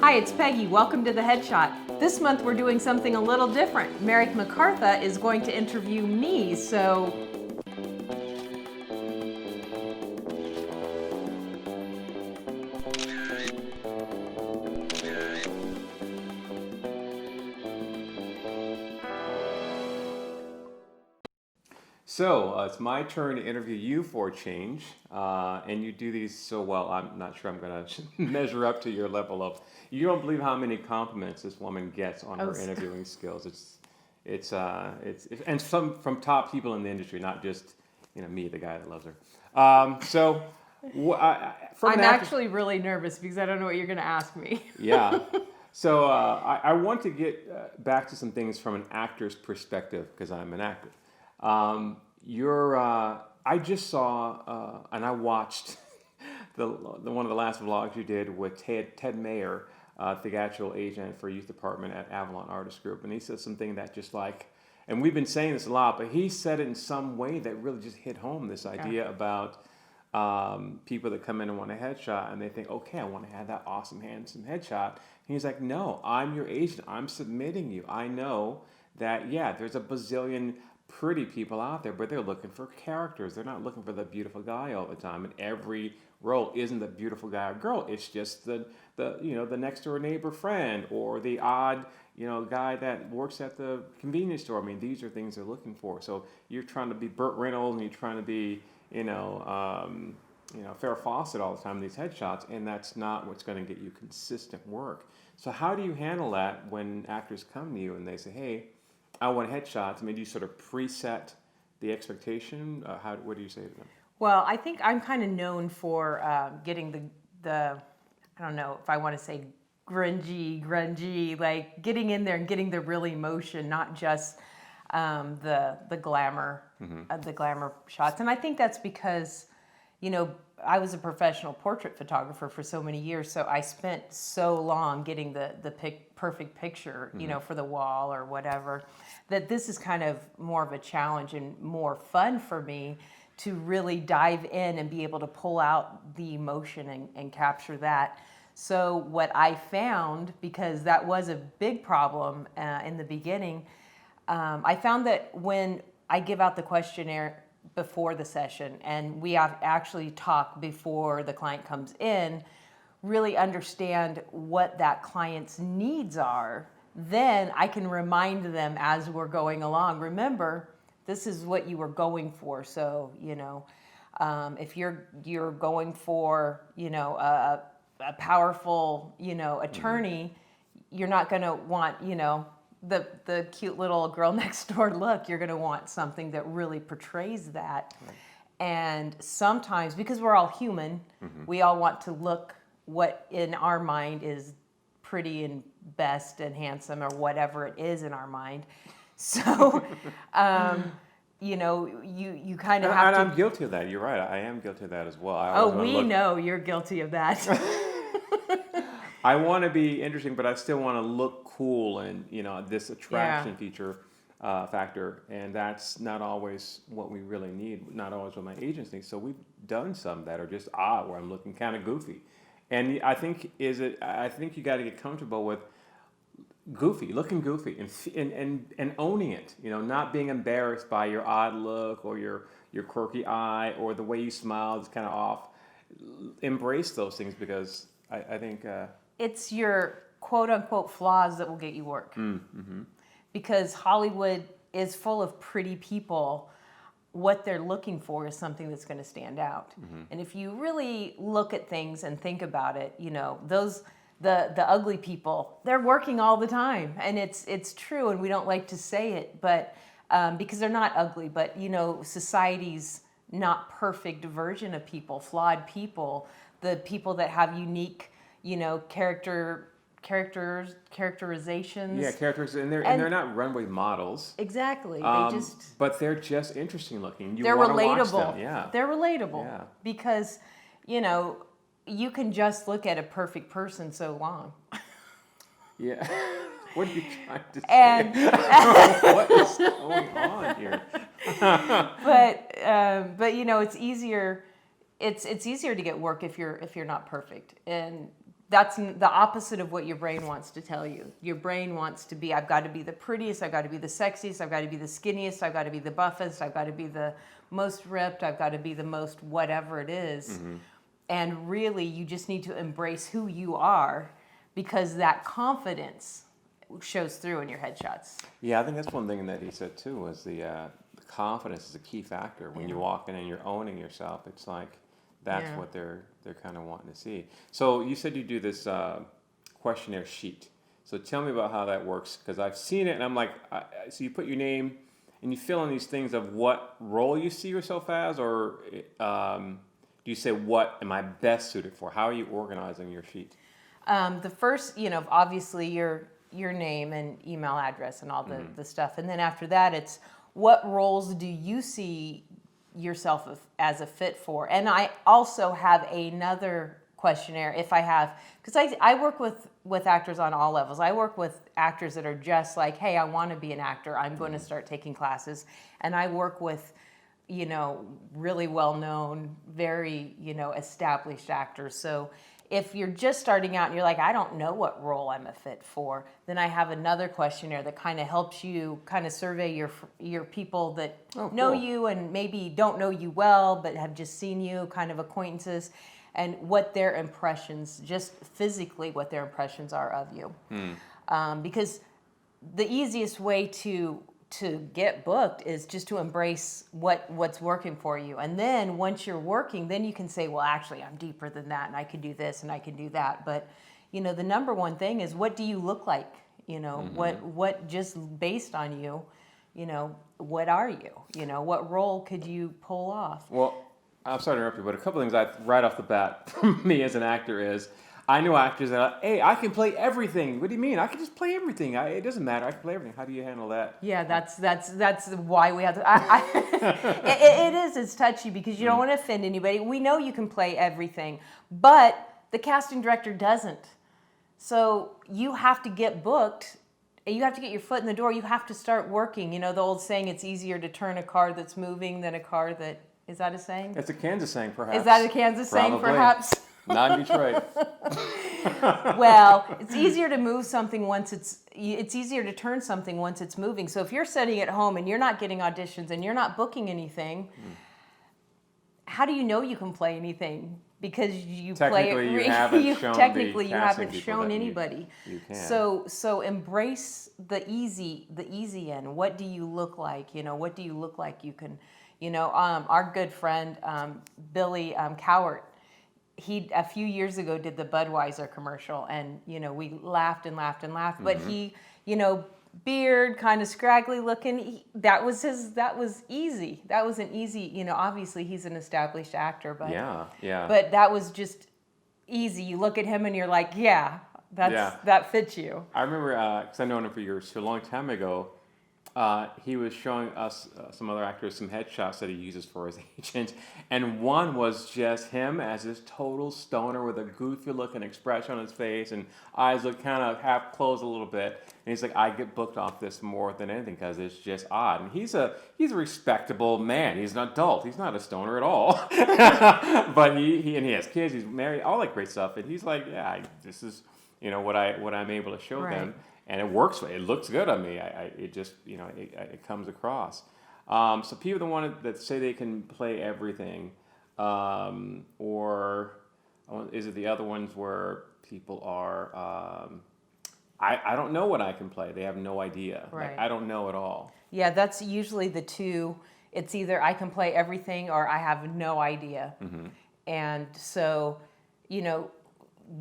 Hi, it's Peggy. Welcome to The Headshot. This month we're doing something a little different. Merrick McCartha is going to interview me, so... So it's my turn to interview you for a change, and you do these so well. I'm not sure I'm going to measure up to your level of. You don't believe how many compliments this woman gets on her interviewing skills. It's and some from top people in the industry, not just me, the guy that loves her. I'm actually really nervous because I don't know what you're going to ask me. Yeah. So I want to get back to some things from an actor's perspective because I'm an actor. I just saw, and I watched the one of the last vlogs you did with Ted Mayer, theatrical agent for youth department at Avalon Artist Group, and he said something that just like, and we've been saying this a lot, but he said it in some way that really just hit home. This idea about people that come in and want a headshot, and they think, okay, I want to have that awesome, handsome headshot. And he's like, no, I'm your agent. I'm submitting you. I know that, yeah, there's a bazillion pretty people out there, but they're looking for characters. They're not looking for the beautiful guy all the time. And every role isn't the beautiful guy or girl. It's just the next door neighbor friend or the odd guy that works at the convenience store. I mean, these are things they're looking for. So you're trying to be Burt Reynolds and you're trying to be Farrah Fawcett all the time in these headshots, and that's not what's going to get you consistent work. So how do you handle that when actors come to you and they say, hey, I want headshots? I mean, do you sort of preset the expectation? What do you say to them? Well, I think I'm kind of known for getting the I don't know if I want to say grungy, like getting in there and getting the real emotion, not just the glamour, the glamour shots. And I think that's because, I was a professional portrait photographer for so many years, so I spent so long getting the perfect picture, for the wall or whatever, that this is kind of more of a challenge and more fun for me to really dive in and be able to pull out the emotion and capture that. So what I found, because that was a big problem in the beginning, I found that when I give out the questionnaire before the session and we actually talk before the client comes in, really understand what that client's needs are, then I can remind them as we're going along, remember, this is what you were going for. So, if you're going for, a powerful, attorney, you're not going to want, the cute little girl next door look. You're going to want something that really portrays that. Right. And sometimes, because we're all human, we all want to look what in our mind is pretty and best and handsome or whatever it is in our mind. So, you kind of have and to... I'm guilty of that. You're right. I am guilty of that as well. Know you're guilty of that. I want to be interesting, but I still want to look cool and, this attraction factor. And that's not always what we really need, not always what my agents need. So we've done some that are just where I'm looking kind of goofy. And I think you got to get comfortable with looking goofy and owning it, not being embarrassed by your odd look or your quirky eye or the way you smile is kind of off. Embrace those things because I think... it's your quote-unquote flaws that will get you work. Because Hollywood is full of pretty people. What they're looking for is something that's going to stand out. And if you really look at things and think about it, the ugly people, they're working all the time. And it's true, and we don't like to say it, but because they're not ugly, but society's not perfect version of people, flawed people, the people that have unique characterizations. Yeah, characters, and they're not runway models. Exactly. But they're just interesting looking. They're relatable. Watch them. Yeah. They're relatable. Yeah. Because, you can just look at a perfect person so long. Yeah. What are you trying to say? And what is going on here? but it's easier. It's easier to get work if you're not perfect. And that's the opposite of what your brain wants to tell you. Your brain wants to be, I've got to be the prettiest, I've got to be the sexiest, I've got to be the skinniest, I've got to be the buffest, I've got to be the most ripped, I've got to be the most whatever it is. And really, you just need to embrace who you are, because that confidence shows through in your headshots. Yeah, I think that's one thing that he said too, was the confidence is a key factor. When you walk in and you're owning yourself, it's like that's what they're kind of wanting to see. So you said you do this questionnaire sheet. So tell me about how that works, because I've seen it and I'm like, so you put your name and you fill in these things of what role you see yourself as, or do you say what am I best suited for? How are you organizing your sheet? The first, obviously your name and email address and all the stuff. And then after that, it's what roles do you see yourself as a fit for? And I also have another questionnaire if I have, because I work with actors on all levels. I work with actors that are just like, hey, I want to be an actor. I'm going to start taking classes. And I work with, really well-known, very, established actors. So if you're just starting out and you're like, I don't know what role I'm a fit for, then I have another questionnaire that kind of helps you kind of survey your people that know you and maybe don't know you well, but have just seen you, kind of acquaintances, and what their impressions, just physically what their impressions are of you. Because the easiest way to get booked is just to embrace what's working for you. And then once you're working, then you can say, well, actually, I'm deeper than that, and I can do this, and I can do that. But, the number one thing is, what do you look like? What just based on you, what are you? What role could you pull off? Well, I'm sorry to interrupt you, but a couple things right off the bat from me as an actor is, I know actors that, hey, I can play everything. What do you mean? I can just play everything. It doesn't matter. I can play everything. How do you handle that? Yeah, that's why we have to. It's touchy because you don't want to offend anybody. We know you can play everything, but the casting director doesn't. So you have to get booked. You have to get your foot in the door. You have to start working. The old saying, it's easier to turn a car that's moving than a car that, is that a saying? It's a Kansas saying, perhaps. Is that a Kansas saying, perhaps? Not in Detroit. Well, it's easier to move something once it's easier to turn something once it's moving. So if you're sitting at home and you're not getting auditions and you're not booking anything, how do you know you can play anything? Because you technically you haven't shown anybody. You can. So embrace the easy end. What do you look like? What do you look like you can? Our good friend Billy Cowart, he a few years ago did the Budweiser commercial, and we laughed and laughed and laughed. But he, beard, kind of scraggly looking. That was easy. That was an easy. Obviously he's an established actor, but yeah. But that was just easy. You look at him and you're like, that fits you. I remember because I've known him for years. So a long time ago, he was showing us some other actors some headshots that he uses for his agent, and one was just him as this total stoner with a goofy looking expression on his face and eyes look kind of half closed a little bit. And he's like, I get booked off this more than anything because it's just odd. And he's a respectable man. He's an adult. He's not a stoner at all. But he has kids. He's married. All that great stuff. And he's like, this is what I'm able to show them. And it works. It looks good on me. It just, it comes across. So people that say they can play everything, or is it the other ones where people are, I don't know what I can play. They have no idea. Right. Like, I don't know at all. Yeah, that's usually the two. It's either I can play everything or I have no idea. And so,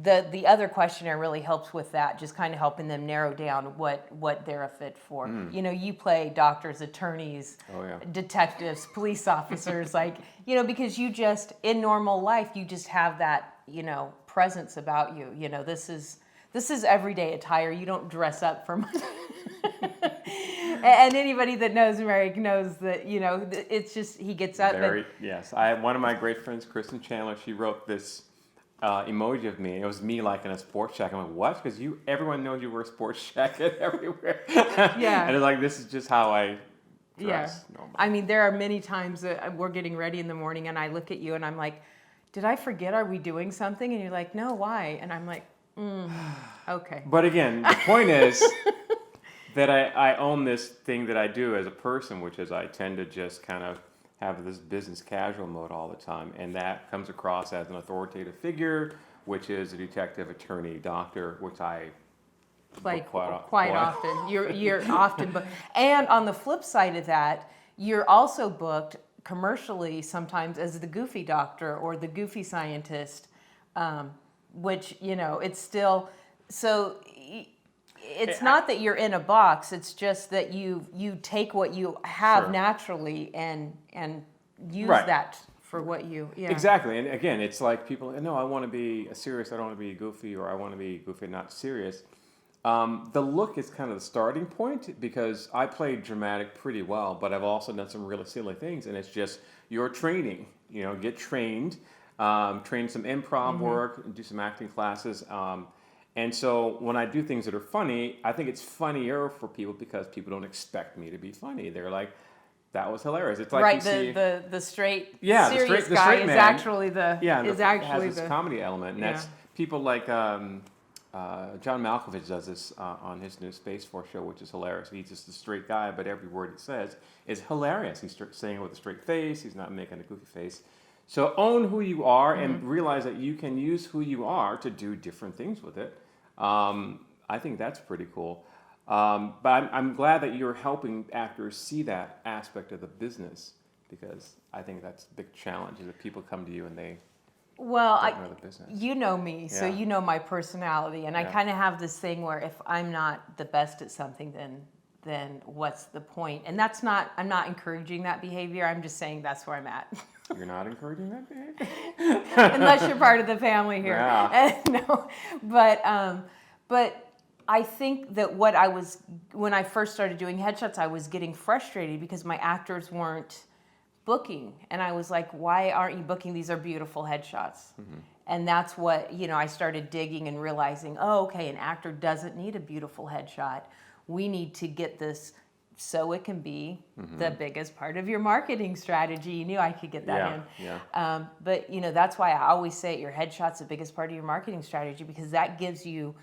the other questionnaire really helps with that, just kind of helping them narrow down what they're a fit for. You play doctors, attorneys, detectives, police officers, because you just, in normal life, you just have that, presence about you. This is everyday attire. You don't dress up for much. And anybody that knows Merrick knows that, it's just, he gets up. Yes. I have one of my great friends, Kristen Chandler, she wrote this emoji of me. It was me like in a sports jacket. I'm like, what? Because everyone knows you wear a sports jacket everywhere. Yeah. And it's like, this is just how I dress. Yeah. I mean, there are many times that we're getting ready in the morning and I look at you and I'm like, did I forget? Are we doing something? And you're like, no, why? And I'm like, Okay. But again, the point is that I own this thing that I do as a person, which is I tend to just kind of have this business casual mode all the time. And that comes across as an authoritative figure, which is a detective, attorney, doctor, which I Like quite quite often. You're often booked. And on the flip side of that, you're also booked commercially sometimes as the goofy doctor or the goofy scientist, which, you know, it's still, so it's not that you're in a box, it's just that you take what you have Sure. naturally and use Right. that for what you, yeah. Exactly, and again, it's like people, no, I want to be serious, I don't want to be goofy, or I want to be goofy and not serious. The look is kind of the starting point because I played dramatic pretty well, but I've also done some really silly things, and it's just your training. You know, get trained, train some improv work, do some acting classes. And so when I do things that are funny, I think it's funnier for people because people don't expect me to be funny. They're like, that was hilarious. It's like Right, you see, the straight, yeah, serious the guy straight is man, actually the, yeah, is it actually has this the, comedy element, and that's yeah. people like John Malkovich does this on his new Space Force show, which is hilarious. He's just a straight guy, but every word he says is hilarious. He's saying it with a straight face. He's not making a goofy face. So own who you are and realize that you can use who you are to do different things with it. I think that's pretty cool. But I'm glad that you're helping actors see that aspect of the business because I think that's a big challenge is that people come to you and they Well, don't know the business. you know me, so Yeah. you know my personality, and I Yeah. kind of have this thing where if I'm not the best at something, then what's the point? And that's not, I'm not encouraging that behavior. I'm just saying that's where I'm at. You're not encouraging that behavior? Unless you're part of the family here. Yeah. No, but I think that when I first started doing headshots, I was getting frustrated because my actors weren't booking. And I was like, why aren't you booking? These are beautiful headshots. And that's what, you know, I started digging and realizing, oh, okay, an actor doesn't need a beautiful headshot. We need to get this so it can be the biggest part of your marketing strategy. You knew I could get that in. Yeah. But, you know, that's why I always say your headshot's the biggest part of your marketing strategy because that gives you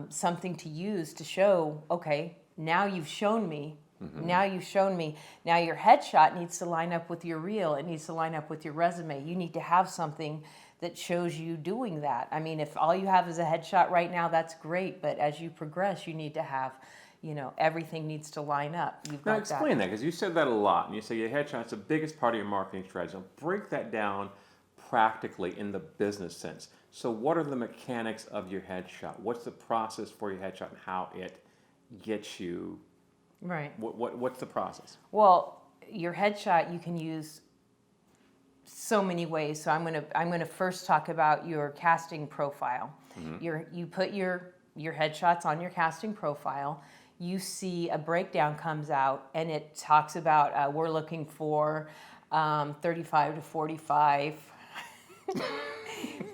something to use to show, okay, now you've shown me. Now you've shown me. Now your headshot needs to line up with your reel. It needs to line up with your resume. You need to have something that shows you doing that. I mean, if all you have is a headshot right now, that's great. But as you progress, you need to have, you know, everything needs to line up. You've Now got explain that because you said that a lot, and you say your headshot's the biggest part of your marketing strategy. Now, break that down practically in the business sense. So what are the mechanics of your headshot? What's the process for your headshot and how it gets you? Right. What's the process? Well, your headshot you can use so many ways. So I'm gonna first talk about your casting profile. You put your headshots on your casting profile. You see a breakdown comes out and it talks about we're looking for 35 to 45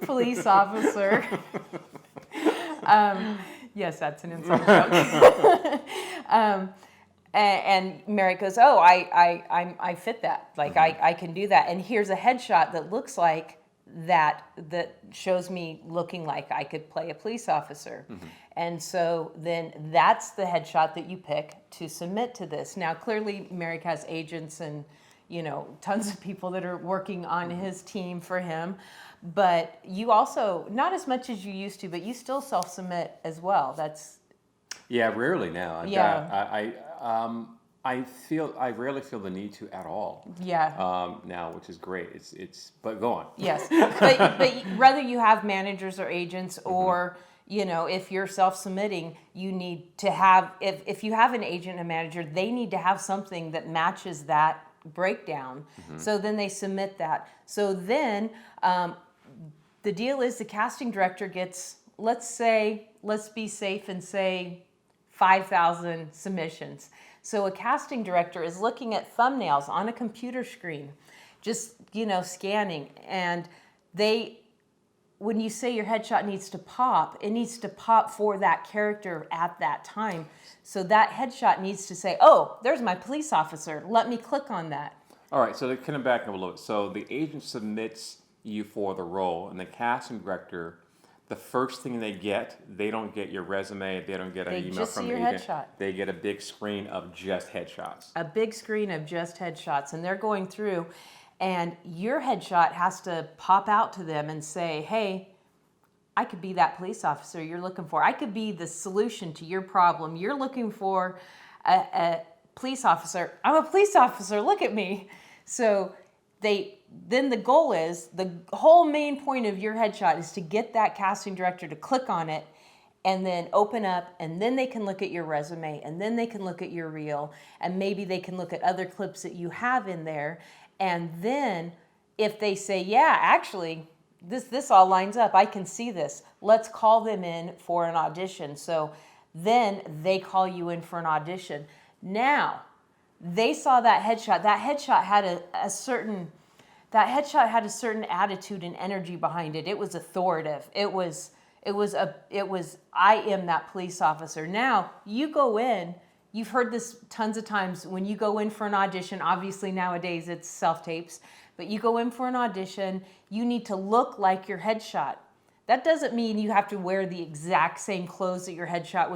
police officer. Yes, that's an inside joke. And Merrick goes, oh, I fit that. Like, I can do that. And here's a headshot that looks like that shows me looking like I could play a police officer. And so then that's the headshot that you pick to submit to this. Now, clearly, Merrick has agents and, you know, tons of people that are working on his team for him. But you also, not as much as you used to, but you still self-submit as well. That's... Yeah, rarely now. Yeah. I rarely feel the need to at all. Yeah. Now, which is great. But go on. Yes, but whether you have managers or agents or, you know, if you're self-submitting, you need to have, if you have an agent and a manager, they need to have something that matches that breakdown. So then they submit that. So then the deal is the casting director gets, let's be safe and say 5,000 submissions. So a casting director is looking at thumbnails on a computer screen, just, you know, scanning. And when you say your headshot needs to pop, it needs to pop for that character at that time. So that headshot needs to say, oh, there's my police officer. Let me click on that. All right, so kind of back up a little bit. So the agent submits you for the role, and the casting director the first thing they don't get your resume, they don't get an They email just from see an your agent. headshot. They get a big screen of just headshots. A big screen of just headshots, and they're going through, and your headshot has to pop out to them and say, hey, I could be that police officer you're looking for. I could be the solution to your problem. You're looking for a police officer. I'm a police officer, look at me. So then the goal is, the whole main point of your headshot is to get that casting director to click on it and then open up, and then they can look at your resume, and then they can look at your reel, and maybe they can look at other clips that you have in there. And then if they say, yeah, actually, this all lines up, I can see this, let's call them in for an audition. So then they call you in for an audition. Now, they saw that headshot. That headshot had a certain attitude and energy behind it. It was authoritative. It was I am that police officer. Now you go in, you've heard this tons of times when you go in for an audition. Obviously nowadays it's self-tapes, but you go in for an audition, you need to look like your headshot. That doesn't mean you have to wear the exact same clothes that your headshot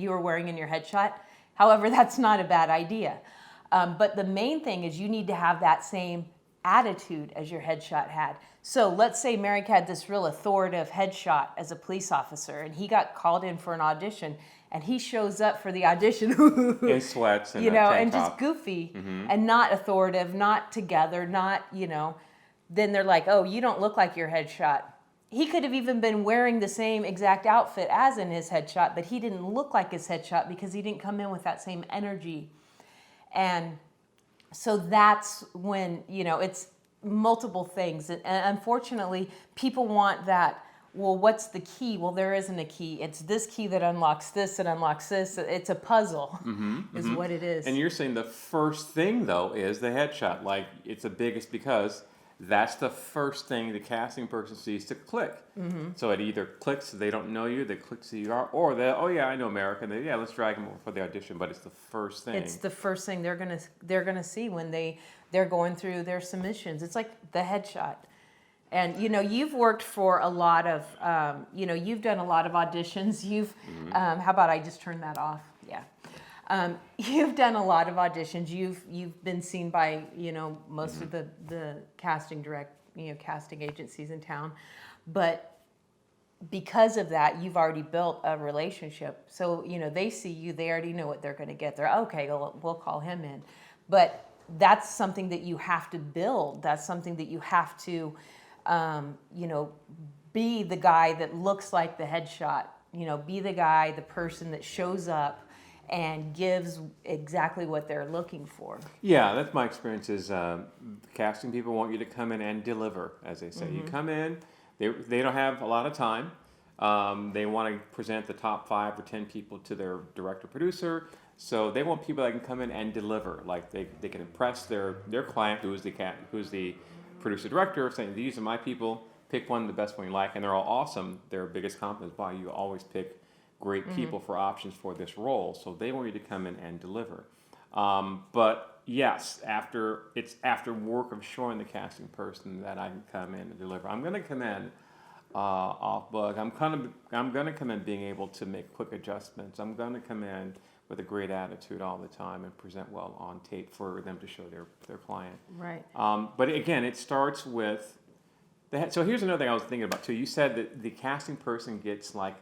you were wearing in your headshot. However, that's not a bad idea. But the main thing is you need to have that same attitude as your headshot had. So let's say Merrick had this real authoritative headshot as a police officer, and he got called in for an audition, and he shows up for the audition In sweats and and tank top. just goofy and not authoritative, not together, not, then they're like, oh, you don't look like your headshot. He could have even been wearing the same exact outfit as in his headshot, but he didn't look like his headshot because he didn't come in with that same energy. And so that's when, it's multiple things. And unfortunately, people want that, well, what's the key? Well, there isn't a key. It's this key that unlocks this and unlocks this. It's a puzzle, is what it is. And you're saying the first thing, though, is the headshot. Like, it's the biggest because that's the first thing the casting person sees to click. So it either clicks, they don't know you, they click so you are, or they, oh yeah, I know Merrick, and yeah, let's drag him over for the audition. But it's the first thing. It's the first thing they're gonna see when they're going through their submissions. It's like the headshot. And you've worked for a lot of, you've done a lot of auditions. How about I just turn that off? Yeah. You've done a lot of auditions. You've been seen by most of the casting agencies in town, but because of that, you've already built a relationship. So they see you, they already know what they're going to get. They're okay. We'll call him in, but that's something that you have to build. That's something that you have to, be the guy that looks like the headshot. Be the guy, the person that shows up and gives exactly what they're looking for. Yeah, that's my experience. Is casting people want you to come in and deliver, as they say. You come in, they don't have a lot of time. They want to present the top 5 or 10 people to their director producer. So they want people that can come in and deliver. Like they can impress their client, who's the producer director, saying these are my people. Pick one, the best one you like, and they're all awesome. Their biggest compliment is, wow, you always pick great people for options for this role. So they want you to come in and deliver. But yes, after work of showing the casting person that I can come in and deliver. I'm going to come in off book. I'm going to come in being able to make quick adjustments. I'm going to come in with a great attitude all the time and present well on tape for them to show their client. Right. But again, it starts with so here's another thing I was thinking about too. You said that the casting person gets like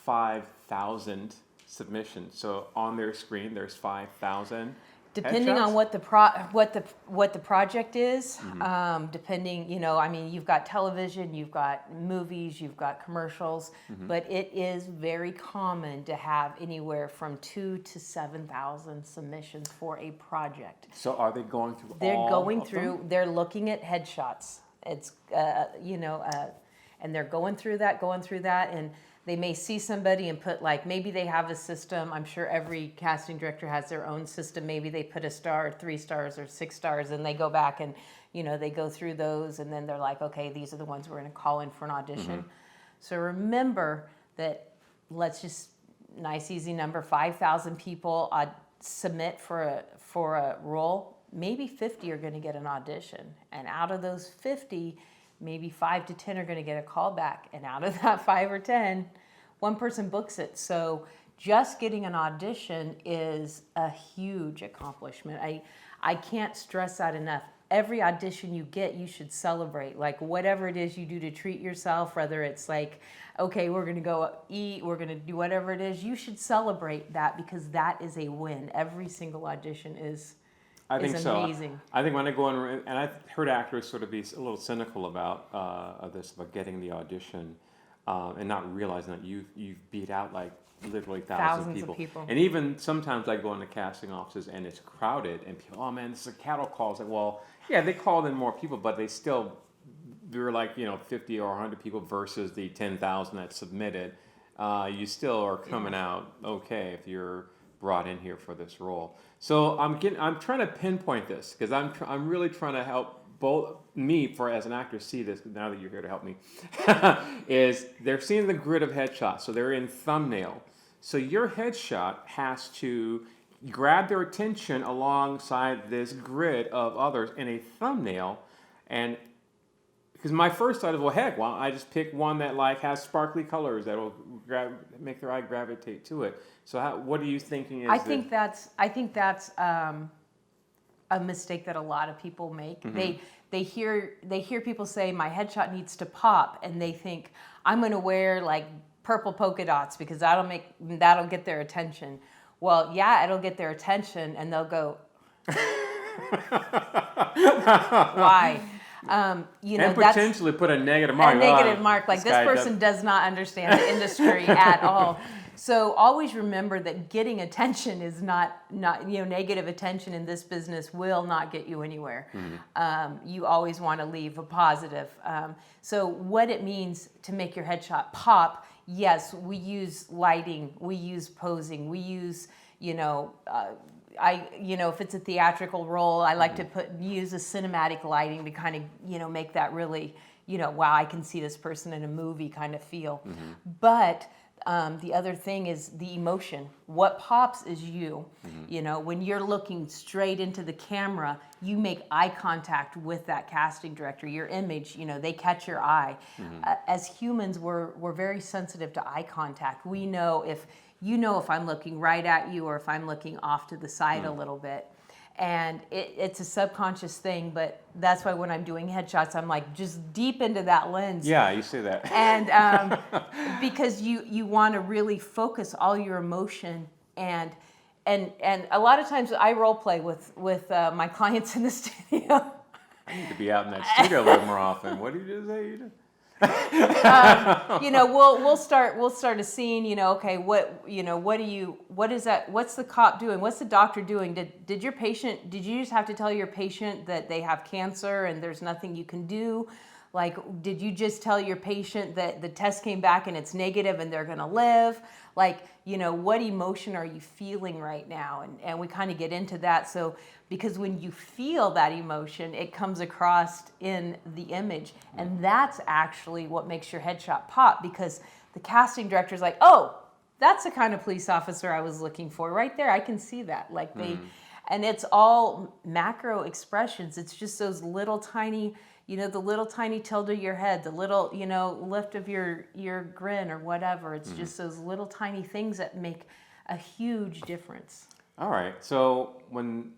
5,000 submissions. So on their screen, there's 5,000. Depending headshots? on what the project is, depending, you've got television, you've got movies, you've got commercials, but it is very common to have anywhere from 2,000 to 7,000 submissions for a project. So are they going through? They're looking at headshots. It's and they're going through that, and they may see somebody and put maybe they have a system. I'm sure every casting director has their own system. Maybe they put a star, 3 stars, or 6 stars, and they go back and they go through those, and then they're like, okay, these are the ones we're going to call in for an audition. So remember that. Let's just nice easy number, 5,000 people submit for a role. Maybe 50 are going to get an audition, and out of those 50, maybe 5 to 10 are going to get a call back, and out of that 5 or 10, one person books it. So just getting an audition is a huge accomplishment. I can't stress that enough. Every audition you get, you should celebrate. Like whatever it is you do to treat yourself, whether it's like, okay, we're going to go eat, we're going to do whatever it is, you should celebrate that, because that is a win. Every single audition is amazing. I think when I go in, and I've heard actors sort of be a little cynical about about getting the audition, and not realizing that you've beat out like literally thousands of people. And even sometimes I go into casting offices and it's crowded, and people, oh man, this is a cattle call. It's like, well, yeah, they called in more people, but there were like 50 or 100 people versus the 10,000 that submitted. You still are coming out okay if you're brought in here for this role. So I'm trying to pinpoint this, because I'm really trying to help both me as an actor see this, now that you're here to help me. Is they're seeing the grid of headshots, so they're in thumbnail. So your headshot has to grab their attention alongside this grid of others in a thumbnail. And because my first thought is, well, heck, why don't I just pick one that like has sparkly colors that will make their eye gravitate to it. So what are you thinking? I think that's a mistake that a lot of people make. Mm-hmm. They hear people say my headshot needs to pop, and they think I'm going to wear like purple polka dots because that'll get their attention. Well, yeah, it'll get their attention, and they'll go, why? And potentially put a negative mark. Like this person does not understand the industry at all. So always remember that getting attention is not negative attention in this business will not get you anywhere. Mm-hmm. You always want to leave a positive. So what it means to make your headshot pop, yes, we use lighting, we use posing, we use, if it's a theatrical role, I like to use a cinematic lighting to kind of, make that really, wow, I can see this person in a movie kind of feel. Mm-hmm. But the other thing is the emotion. What pops is you. Mm-hmm. When you're looking straight into the camera, you make eye contact with that casting director. Your image, they catch your eye. Mm-hmm. As humans, we're very sensitive to eye contact. We know if I'm looking right at you or if I'm looking off to the side a little bit. And it's a subconscious thing, but that's why when I'm doing headshots, I'm like just deep into that lens. Yeah, you say that. And because you want to really focus all your emotion, and a lot of times I role play with my clients in the studio. I need to be out in that studio a little more often. What did you just say? We'll start a scene, okay, what is that, what's the cop doing, what's the doctor doing, did you just have to tell your patient that they have cancer and there's nothing you can do? Like, did you just tell your patient that the test came back and it's negative and they're gonna live? Like, what emotion are you feeling right now? And we kind of get into that. So, because when you feel that emotion, it comes across in the image. And that's actually what makes your headshot pop, because the casting director is like, oh, that's the kind of police officer I was looking for right there. I can see that. Like and it's all macro expressions. It's just those little tiny, the little tiny tilt of your head, the little, lift of your grin or whatever. It's just those little tiny things that make a huge difference. All right. So when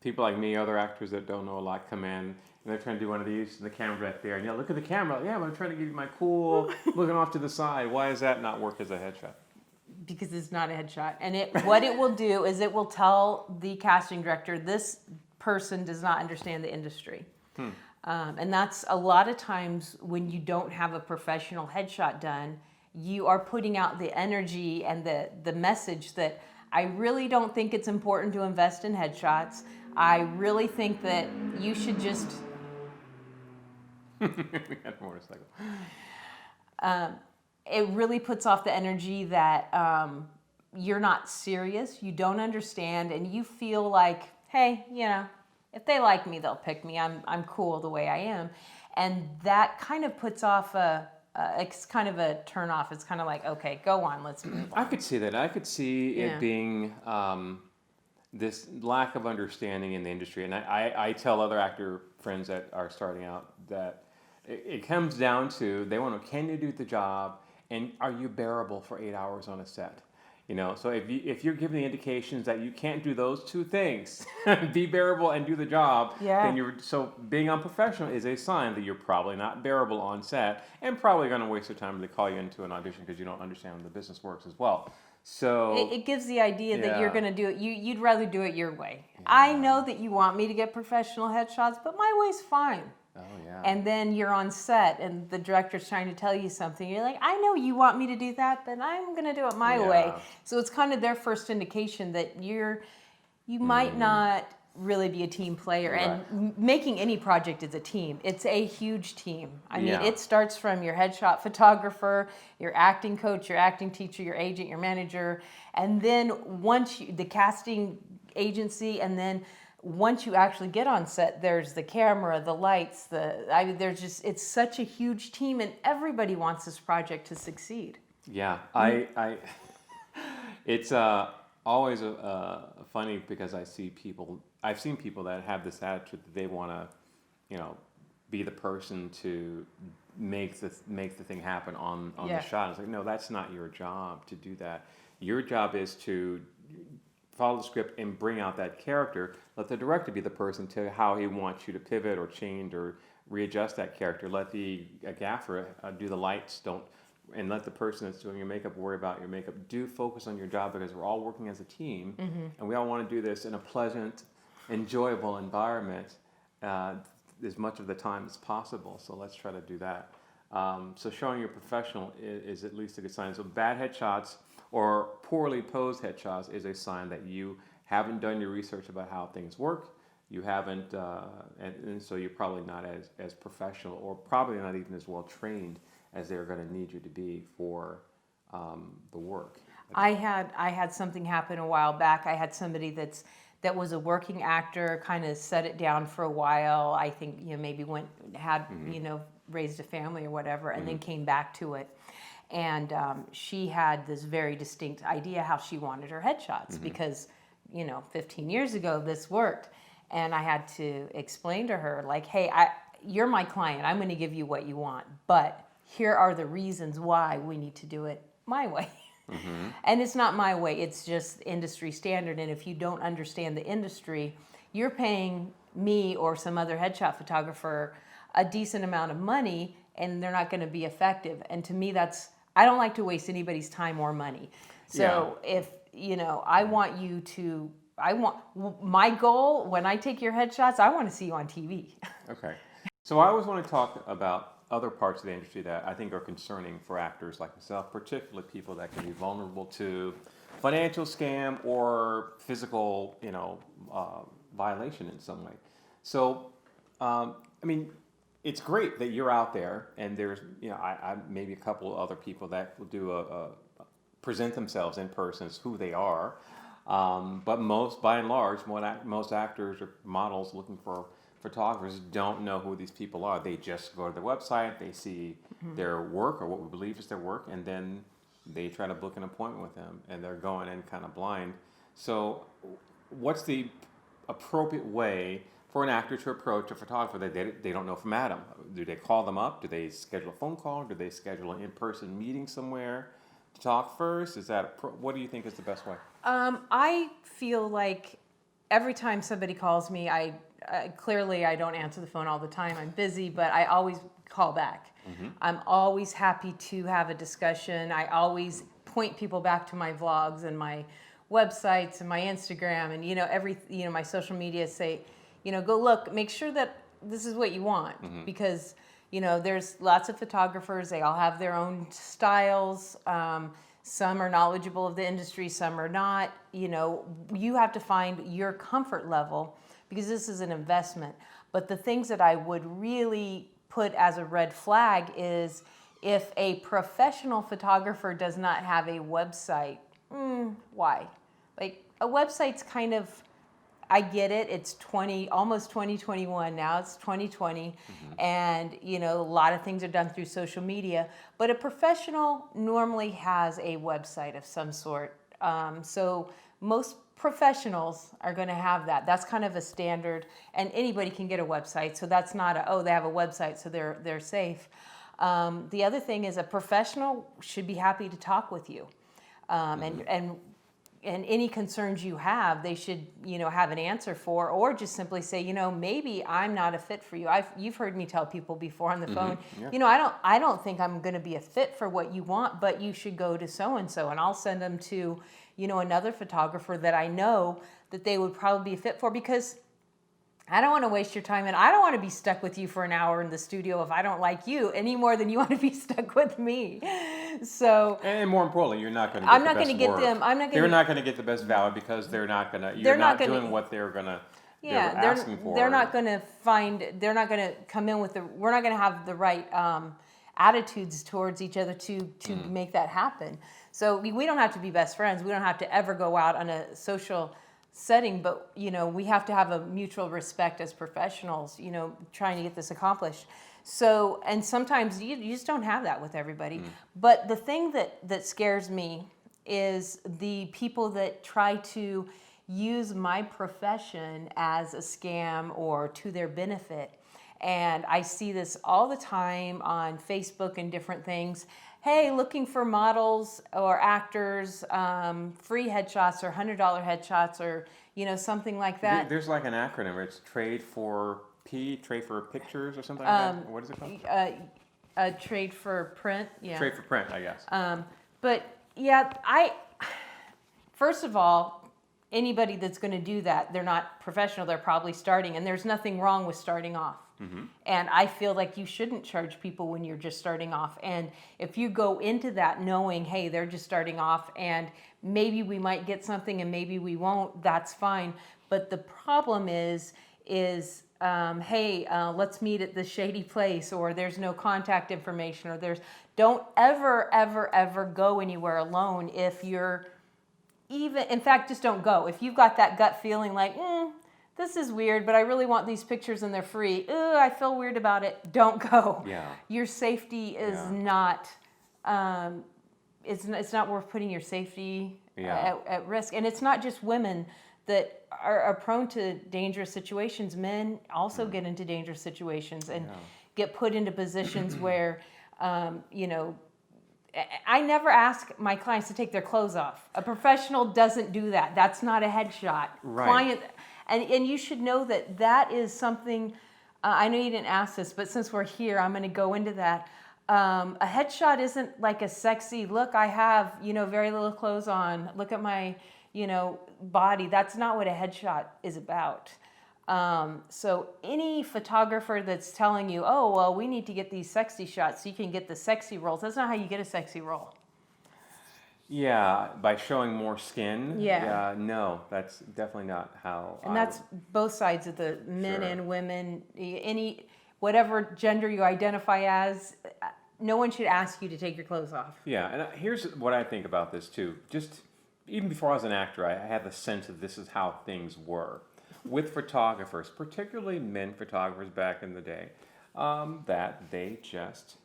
people like me, other actors that don't know a lot, come in and they're trying to do one of these, and the camera back there, and look at the camera. Yeah, I'm trying to give you my cool looking off to the side. Why does that not work as a headshot? Because it's not a headshot. And what it will do is it will tell the casting director, this person does not understand the industry. And that's a lot of times when you don't have a professional headshot done, you are putting out the energy and the message that I really don't think it's important to invest in headshots. I really think that you should just... We got a motorcycle. It really puts off the energy that you're not serious, you don't understand, and you feel like, hey, if they like me, they'll pick me. I'm cool the way I am. And that kind of puts off it's kind of a turn off. It's kind of like, okay, go on, let's move on. I could see that. I could see it being this lack of understanding in the industry. And I tell other actor friends that are starting out that it comes down to they want to know, can you do the job, and are you bearable for 8 hours on a set? You know, so if you're giving the indications that you can't do those two things, be bearable and do the job, Yeah. then being unprofessional is a sign that you're probably not bearable on set, and probably going to waste your time to call you into an audition because you don't understand how the business works as well. So It gives the idea that you're yeah. going to do it. You'd rather do it your way. I know that you want me to get professional headshots, but my way's fine. Oh yeah. And then you're on set and the director's trying to tell you something. You're like, I know you want me to do that, but I'm going to do it my way. So it's kind of their first indication that you might not really be a team player. Right. And making any project is a team. It's a huge team. I mean, Yeah. it starts from your headshot photographer, your acting coach, your acting teacher, your agent, your manager, and then the casting agency, and then once you actually get on set, there's the camera, the lights, it's such a huge team, and everybody wants this project to succeed. Yeah, it's always funny because I've seen people that have this attitude that they want to, be the person to make the thing happen on the shot. It's like, no, that's not your job to do that. Your job is to follow the script and bring out that character. Let the director be the person to how he wants you to pivot or change or readjust that character. Let the gaffer do the lights. And let the person that's doing your makeup worry about your makeup. Do focus on your job because we're all working as a team, and we all want to do this in a pleasant, enjoyable environment as much of the time as possible. So let's try to do that. So showing you're professional is at least a good sign. So bad headshots or poorly posed headshots is a sign that you haven't done your research about how things work. You haven't, and so you're probably not as professional, or probably not even as well trained as they're going to need you to be for the work. I had something happen a while back. I had somebody that was a working actor, kind of set it down for a while. I think maybe raised a family or whatever, and then came back to it. And she had this very distinct idea how she wanted her headshots because 15 years ago this worked, and I had to explain to her like, hey, you're my client. I'm going to give you what you want, but here are the reasons why we need to do it my way. And it's not my way, it's just industry standard. And if you don't understand the industry, you're paying me or some other headshot photographer a decent amount of money, and they're not going to be effective. And to me, I don't like to waste anybody's time or money. So if, my goal when I take your headshots, I want to see you on TV. Okay. So I always want to talk about other parts of the industry that I think are concerning for actors like myself, particularly people that can be vulnerable to financial scam or physical, violation in some way. So, it's great that you're out there, and there's, I maybe a couple of other people that will do present themselves in person as who they are. But by and large, most actors or models looking for photographers don't know who these people are. They just go to their website, they see their work or what we believe is their work, and then they try to book an appointment with them, and they're going in kind of blind. So what's the appropriate way for an actor to approach a photographer that they don't know from Adam? Do they call them up? Do they schedule a phone call? Do they schedule an in-person meeting somewhere to talk first? What do you think is the best way? I feel like every time somebody calls me, clearly I don't answer the phone all the time. I'm busy, but I always call back. I'm always happy to have a discussion. I always point people back to my vlogs and my websites and my Instagram and my social media. Say, go look, make sure that this is what you want, because there's lots of photographers. They all have their own styles. Some are knowledgeable of the industry, some are not. You have to find your comfort level, because this is an investment. But the things that I would really put as a red flag is if a professional photographer does not have a website. Why? Like, a website's kind of, I get it, it's almost 2021 now, it's 2020, and a lot of things are done through social media, but a professional normally has a website of some sort. So most professionals are going to have that. That's kind of a standard, and anybody can get a website. So that's not they have a website, so they're safe. The other thing is a professional should be happy to talk with you, and any concerns you have, they should, have an answer for, or just simply say, maybe I'm not a fit for you. You've heard me tell people before on the phone, Yeah. I don't think I'm going to be a fit for what you want, but you should go to so and so, and I'll send them to, another photographer that I know that they would probably be a fit for, because I don't want to waste your time, and I don't want to be stuck with you for an hour in the studio if I don't like you any more than you want to be stuck with me. So, And more importantly, you're not going to get I'm the not best going to get work. them. I'm not going They're to. not going to get the best value because they're not going to. They're You're not not gonna- doing what they were Yeah, asking for. they're not going to find. They're not going to come in with we're not going to have the right attitudes towards each other to make that happen. So we don't have to be best friends. We don't have to ever go out on a social setting, but we have to have a mutual respect as professionals, trying to get this accomplished. So, and sometimes you just don't have that with everybody. But the thing that scares me is the people that try to use my profession as a scam or to their benefit. And I see this all the time on Facebook and different things. Hey, looking for models or actors, free headshots or $100 headshots, or something like that. There's like an acronym. It's trade for pictures or something like that. What is it called? Trade for print. Yeah. Trade for print, I guess. But yeah, first of all, anybody that's going to do that, they're not professional. They're probably starting, and there's nothing wrong with starting off. And I feel like you shouldn't charge people when you're just starting off. And if you go into that knowing, hey, they're just starting off, and maybe we might get something and maybe we won't, that's fine. But the problem is hey, let's meet at this shady place, or there's no contact information, or don't ever go anywhere alone if you're in fact, just don't go. If you've got that gut feeling like, this is weird, but I really want these pictures and they're free. I feel weird about it. Don't go. Yeah. Your safety is not, it's not worth putting your safety at risk. And it's not just women that are prone to dangerous situations. Men also get into dangerous situations and get put into positions where, I never ask my clients to take their clothes off. A professional doesn't do that. That's not a headshot. Right. And you should know that is something, I know you didn't ask this, but since we're here, I'm going to go into that. A headshot isn't like a sexy, look, I have, very little clothes on. Look at my, body. That's not what a headshot is about. So any photographer that's telling you, oh, well, we need to get these sexy shots so you can get the sexy rolls, that's not how you get a sexy roll. Yeah, by showing more skin. Yeah. No, that's definitely not how. And that's both sides of the men and women, whatever gender you identify as, no one should ask you to take your clothes off. Yeah, and here's what I think about this too. Just even before I was an actor, I had the sense that this is how things were. With photographers, particularly men photographers back in the day, that they just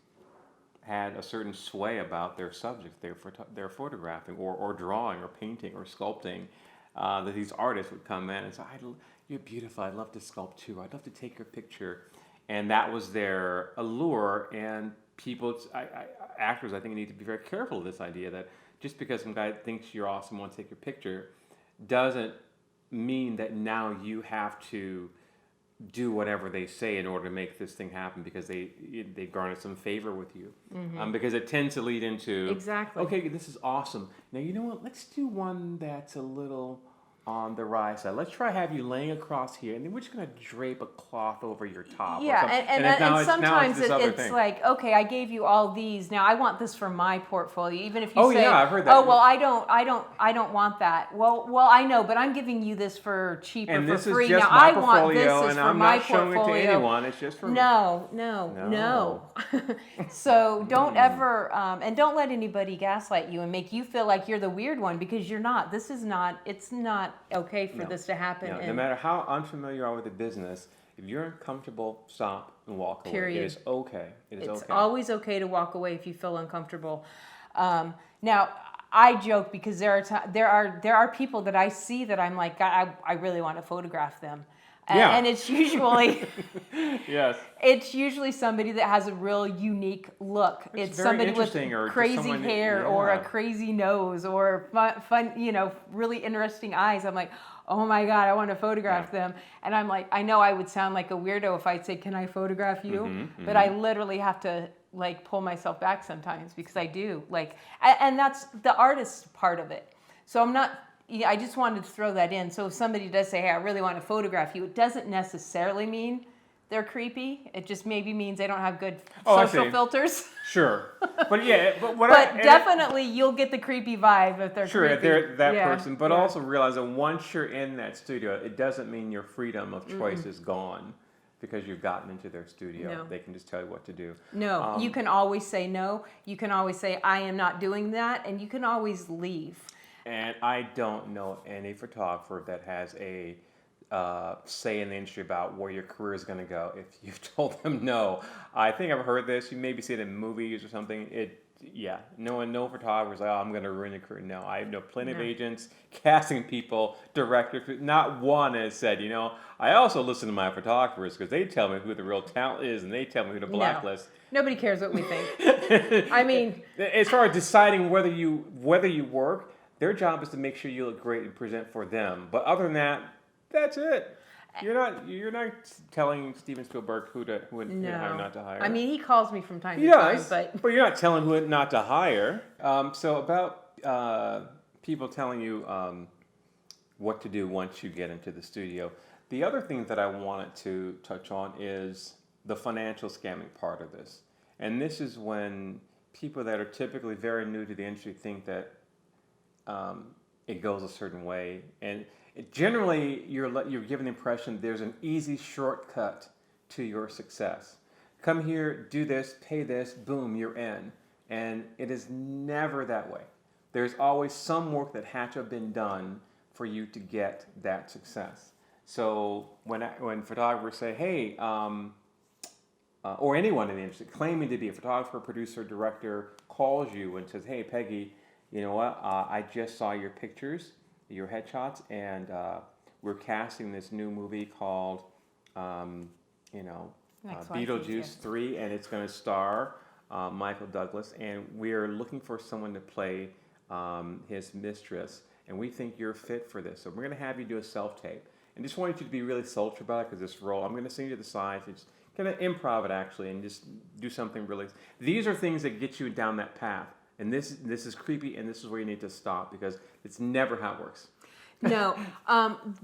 had a certain sway about their subject they're photographing or drawing or painting or sculpting, that these artists would come in and say, you're beautiful, I'd love to sculpt too, I'd love to take your picture. And that was their allure, and actors, I think, need to be very careful of this idea that just because some guy thinks you're awesome and wants to take your picture doesn't mean that now you have to do whatever they say in order to make this thing happen because they garner some favor with you. Because it tends to lead into, exactly. Okay, this is awesome. Now, you know what? Let's do one that's a little on the rise side. Let's try have you laying across here, and then we're just going to drape a cloth over your top. Yeah, and sometimes it's like, okay, I gave you all these. Now I want this for my portfolio. Even if you say, I've heard that. Oh, well, I don't want that. Well, I know, but I'm giving you this for cheap or for free. Now I want this as for my portfolio. I'm not showing it to anyone. It's just for me. No. So don't ever, and don't let anybody gaslight you and make you feel like you're the weird one, because you're not. It's not okay for this to happen. No matter how unfamiliar you are with the business, if you're uncomfortable, stop and walk away. Period. It is okay. It's always okay to walk away if you feel uncomfortable. Now, I joke because there are people that I see that I'm like, I really want to photograph them. Yeah. And it's usually Yes. it's usually somebody that has a real unique look. It's It's very somebody with interesting, or just crazy someone that- hair or a yeah. crazy nose or fun, really interesting eyes. I'm like, oh my God, I want to photograph them. And I'm like, I know I would sound like a weirdo if I'd say, can I photograph you? But I literally have to like pull myself back sometimes because I do like, and that's the artist part of it. So I'm not, I just wanted to throw that in. So if somebody does say, hey, I really want to photograph you, it doesn't necessarily mean they're creepy. It just maybe means they don't have good social filters. Sure. But yeah, but Definitely you'll get the creepy vibe if they're sure, creepy. they're that Yeah, person, but yeah. also realize that once you're in that studio, it doesn't mean your freedom of choice is gone because you've gotten into their studio. No. They can just tell you what to do. No, you can always say no. You can always say, I am not doing that. And you can always leave. And I don't know any photographer that has a say in the industry about where your career is going to go. If you've told them no, I think I've heard this. You maybe see it in movies or something. No photographer's like, oh, I'm going to ruin your career. No, I know plenty of agents, casting people, directors. Not one has said, I also listen to my photographers because they tell me who the real talent is and they tell me who to blacklist. Nobody cares what we think. I mean, as far as deciding whether you work, their job is to make sure you look great and present for them. But other than that, that's it. You're not telling Steven Spielberg who not to hire. I mean, he calls me from time to time, but you're not telling who not to hire. So about people telling you what to do once you get into the studio. The other thing that I wanted to touch on is the financial scamming part of this. And this is when people that are typically very new to the industry think that it goes a certain way, and generally you're given the impression there's an easy shortcut to your success. Come here, do this, pay this, boom, you're in. And it is never that way. There's always some work that had to have been done for you to get that success. So when photographers say, hey, or anyone in the industry claiming to be a photographer, producer, director calls you and says, hey, Peggy, you know what, I just saw your pictures, your headshots, and we're casting this new movie called, Beetlejuice 3, and it's going to star Michael Douglas, and we're looking for someone to play his mistress, and we think you're fit for this. So we're going to have you do a self-tape. And just wanted you to be really sultry about it because this role, I'm going to sing you to the side, so just kind of improv it actually, and just do something really. These are things that get you down that path. And this is creepy, and this is where you need to stop because it's never how it works. No,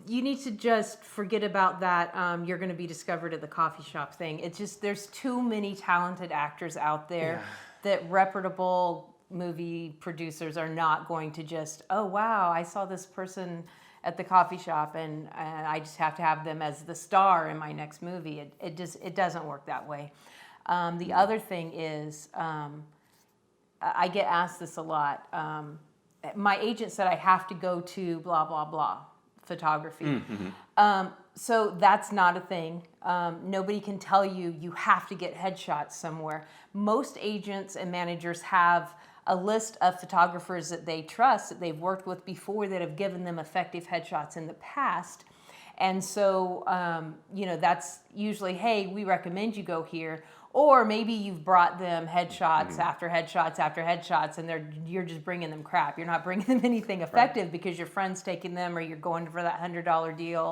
you need to just forget about that. You're going to be discovered at the coffee shop thing. It's just there's too many talented actors out there that reputable movie producers are not going to just, oh wow, I saw this person at the coffee shop and I just have to have them as the star in my next movie. It doesn't work that way. The other thing is. I get asked this a lot. My agent said I have to go to blah, blah, blah photography. So that's not a thing. Nobody can tell you have to get headshots somewhere. Most agents and managers have a list of photographers that they trust, that they've worked with before, that have given them effective headshots in the past. And so, that's usually, hey, we recommend you go here. Or maybe you've brought them headshots after headshots after headshots, and you're just bringing them crap. You're not bringing them anything effective because your friend's taking them, or you're going for that $100 deal,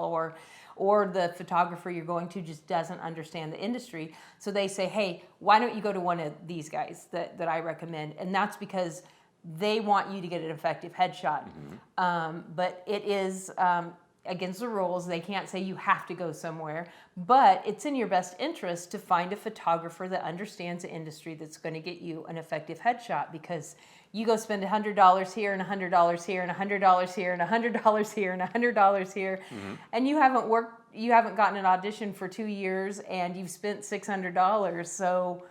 or the photographer you're going to just doesn't understand the industry. So they say, hey, why don't you go to one of these guys that I recommend? And that's because they want you to get an effective headshot. But it is against the rules. They can't say you have to go somewhere, but it's in your best interest to find a photographer that understands the industry that's going to get you an effective headshot, because you go spend $100 here and $100 here and $100 here and $100 here and $100 here, and you haven't gotten an audition for 2 years and you've spent $600. So,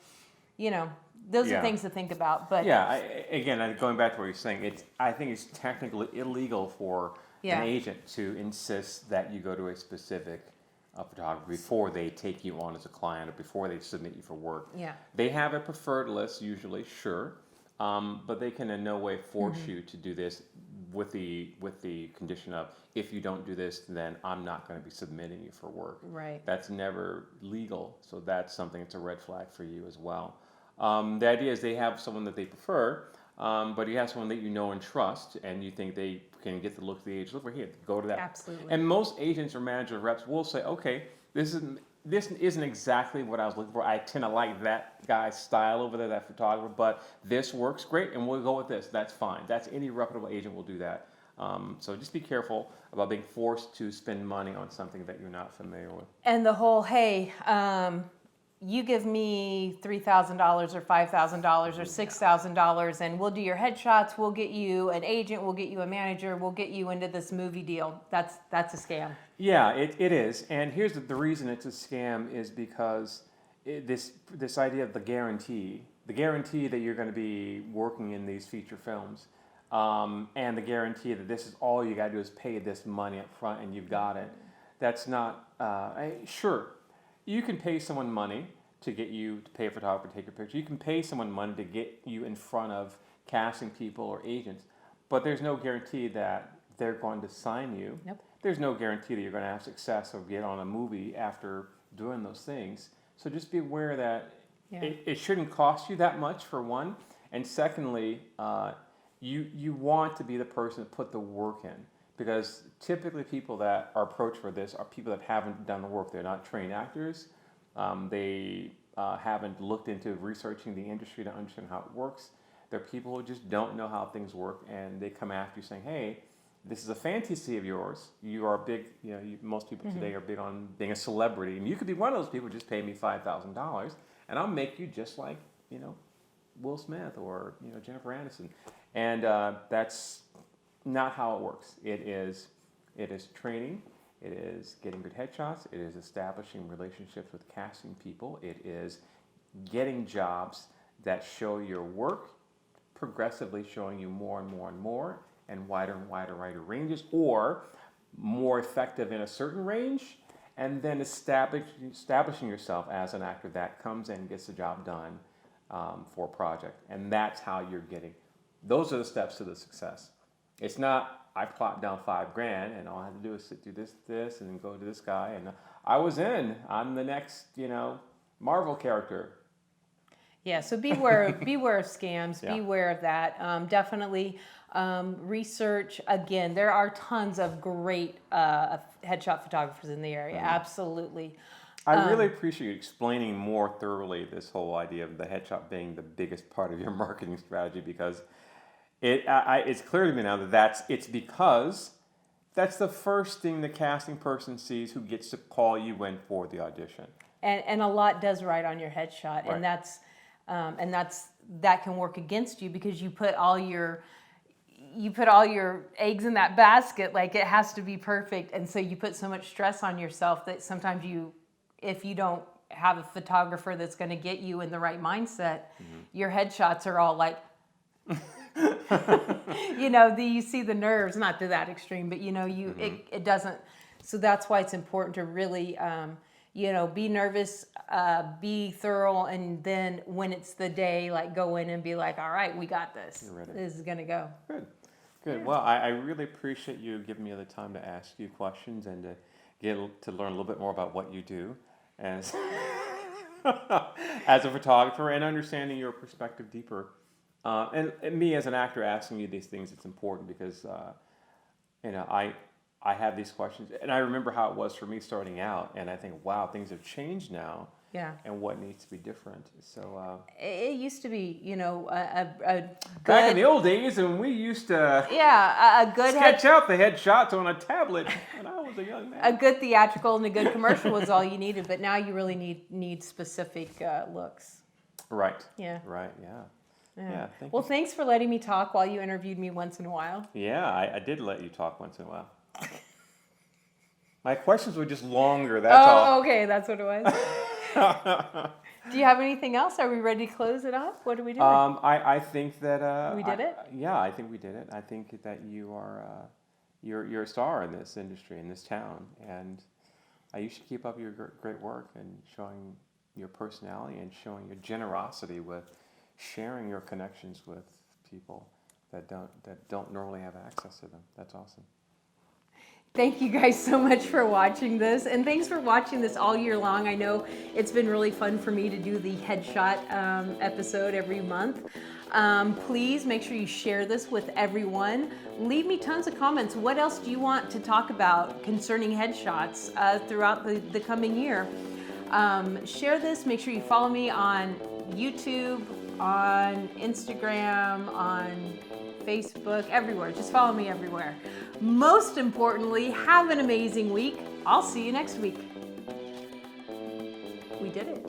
those are things to think about. But going back to what you're saying, I think it's technically illegal for an agent to insist that you go to a specific photographer before they take you on as a client or before they submit you for work. Yeah. They have a preferred list usually, sure. but they can in no way force you to do this with the condition of, if you don't do this, then I'm not going to be submitting you for work. Right. That's never legal, so that's something that's a red flag for you as well. The idea is they have someone that they prefer, but you have someone that you know and trust, and you think they can get the look of the age. Look, we're here. Go to that. Absolutely. And most agents or managers or reps will say, okay, this isn't exactly what I was looking for. I tend to like that guy's style over there, that photographer, but this works great, and we'll go with this. That's fine. That's any reputable agent will do that. So just be careful about being forced to spend money on something that you're not familiar with. And the whole, hey, you give me $3,000 or $5,000 or $6,000 and we'll do your headshots, we'll get you an agent, we'll get you a manager, we'll get you into this movie deal. That's a scam. Yeah, it is. And here's the reason it's a scam is because this idea of the guarantee that you're going to be working in these feature films, and the guarantee that this is all you got to do is pay this money up front and you've got it. That's not, sure, you can pay someone money to get you to pay a photographer to take your picture. You can pay someone money to get you in front of casting people or agents, but there's no guarantee that they're going to sign you. Nope. There's no guarantee that you're going to have success or get on a movie after doing those things. So just be aware that it shouldn't cost you that much, for one, and secondly, you want to be the person to put the work in. Because typically people that are approached for this are people that haven't done the work. They're not trained actors. They haven't looked into researching the industry to understand how it works. They're people who just don't know how things work, and they come after you saying, hey, this is a fantasy of yours. You are big, most people today are big on being a celebrity. And you could be one of those people, just pay me $5,000 and I'll make you just like, Will Smith or, Jennifer Aniston. And that's not how it works. It is training. It is getting good headshots. It is establishing relationships with casting people. It is getting jobs that show your work, progressively showing you more and more and more, and wider ranges, or more effective in a certain range, and then establishing yourself as an actor that comes in and gets the job done for a project. And that's how you're getting. Those are the steps to the success. It's not, I plopped down $5,000 and all I have to do is sit through this, and then go to this guy, and I'm the next, Marvel character. Yeah, so beware of scams, Yeah. beware of that. Definitely research. Again, there are tons of great headshot photographers in the area, absolutely. I really appreciate you explaining more thoroughly this whole idea of the headshot being the biggest part of your marketing strategy, because it's clear to me now that it's because that's the first thing the casting person sees who gets to call you in for the audition. And a lot does write on your headshot, Right. and that can work against you because you put all your eggs in that basket. Like, it has to be perfect, and so you put so much stress on yourself that sometimes if you don't have a photographer that's going to get you in the right mindset, your headshots are all like. You see the nerves, not to that extreme, but it doesn't. So that's why it's important to really be nervous, be thorough, and then when it's the day, like, go in and be like, all right, we got this. You're ready. This is gonna go. Good. Yeah. Well, I really appreciate you giving me the time to ask you questions and to learn a little bit more about what you do as as a photographer, and understanding your perspective deeper. And me as an actor asking you these things, it's important because I have these questions, and I remember how it was for me starting out, and I think, wow, things have changed now. Yeah. And what needs to be different. So It used to be, a good, back in the old days, when we used to a good sketch out the headshots on a tablet when I was a young man. a good theatrical and a good commercial was all you needed, but now you really need specific looks. Right. Yeah. Right. Yeah. Thank Well, you. thanks for letting me talk while you interviewed me once in a while. Yeah, I did let you talk once in a while. My questions were just longer. That's all. Oh, okay, that's what it was. Do you have anything else? Are we ready to close it up? What are we doing? I think that We did it? Yeah, I think we did it. I think that you are you're a star in this industry, in this town, and you should keep up your great work and showing your personality and showing your generosity with sharing your connections with people that don't normally have access to them. That's awesome. Thank you guys so much for watching this, and thanks for watching this all year long. I know it's been really fun for me to do the headshot episode every month. Please make sure you share this with everyone. Leave me tons of comments. What else do you want to talk about concerning headshots throughout the coming year? Share this. Make sure you follow me on YouTube, on Instagram, on Facebook, everywhere. Just follow me everywhere. Most importantly, have an amazing week. I'll see you next week. We did it.